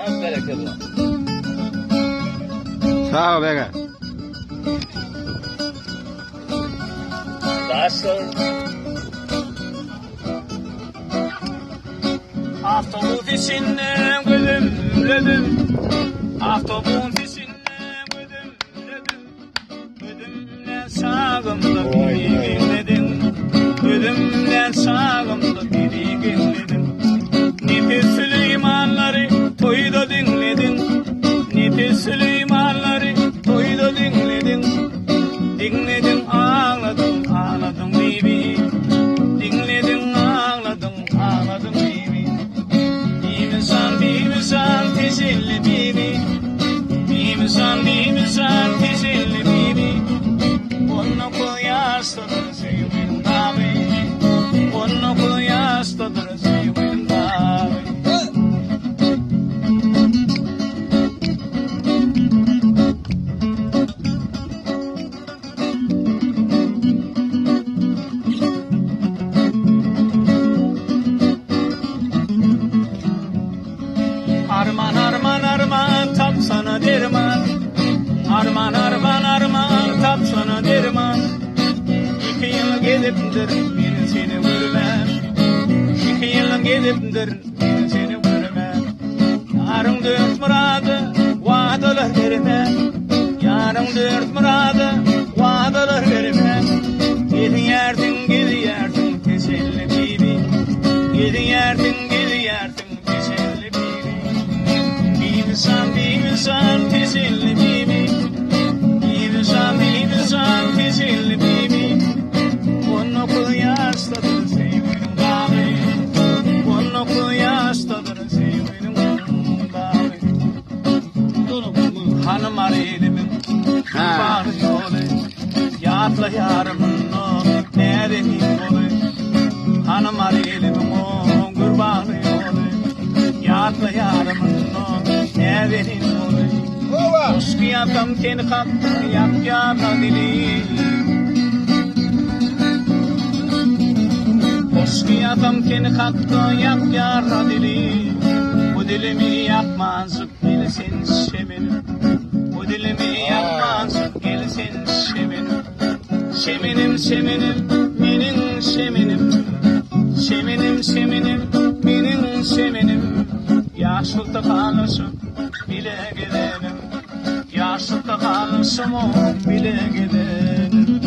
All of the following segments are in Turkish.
Az bereketli. Sağ ol bege. Nasıl? Ahtapot içinden gülümledim. Ahtapot içinden gülümledim. Gülümle sağımda biri gülledim. Gülümle sağımda biri gülledim. Nefis Süleymanları toyda dinledim. Nefis Süleymanları toyda dinledim. Dinledim ağladım ağladım bibi. Dinledim ağladım ağladım bibi. Bimisan tejelli bibi. Bimisan tejelli bibi. Onu koyastadır sevgilim abi. Onu koyastadır sevgilim abi. Arman arman arman tap sana derman. Arman arman arman tap sana derman. 2 yıl gelipdir bir seni görmem. 2 yıl gelipdir bir seni görmem. Yarın dört muradı vaadalar vermem. Yarın dört muradı vaadalar vermem. Gidiyerdin teselli bibi. Gidiyerdin teselli bibi. Bimisan teselli bibi. Bimisan teselli bibi. Onu kıyasladır sevgilim abi. Onu kıyasladır sevgilim abi. Hanım arayelimin kurbanı yolu. Yatla yarımın o nerenin yolu. Hanım arayelimin o kurbanı yolu. Yatla yarımın o nerenin yolu. Uskiyatam seni kalktı yak yana dili. Uskiyatam seni kalktı yak yana dili. Bu dilimi yakmazlık bilsin şeminim. Bu dilimi yakmazlık bilsin şeminim. Şeminim benim şeminim. Şeminim benim şeminim. Yaşlıkta kalırsın bile gidelim. Yaşlıkta kalırsın o bile gidelim.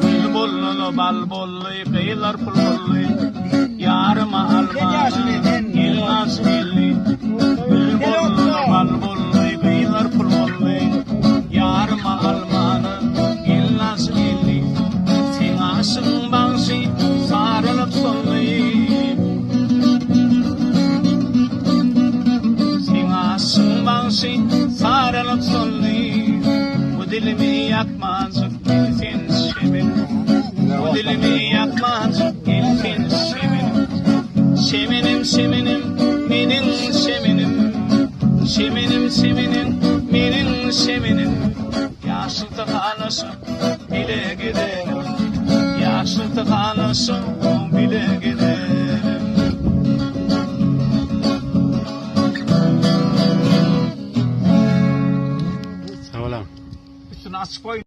Gül bollulu bal bollu kıyılar pul bollu. Yarıma almanı ilmaz billi. Gül bollulu bal bollu kıyılar pul bollu. Yarıma almanı ilmaz billi. Sinasın bağsı sarılıp sollu. Sinasın bağsı sarılıp sollu. Bu dilimi yakmazlık bilsin şeminim. Bu dilimi yakmazlık bilsin şeminim. Şeminim benim şeminim. Şeminim benim şeminim. Yaşlıkta kalırsın bile gidelim. Yaşlıkta kalırsın bile gidelim. Sağ ol. Üstüne açık koy.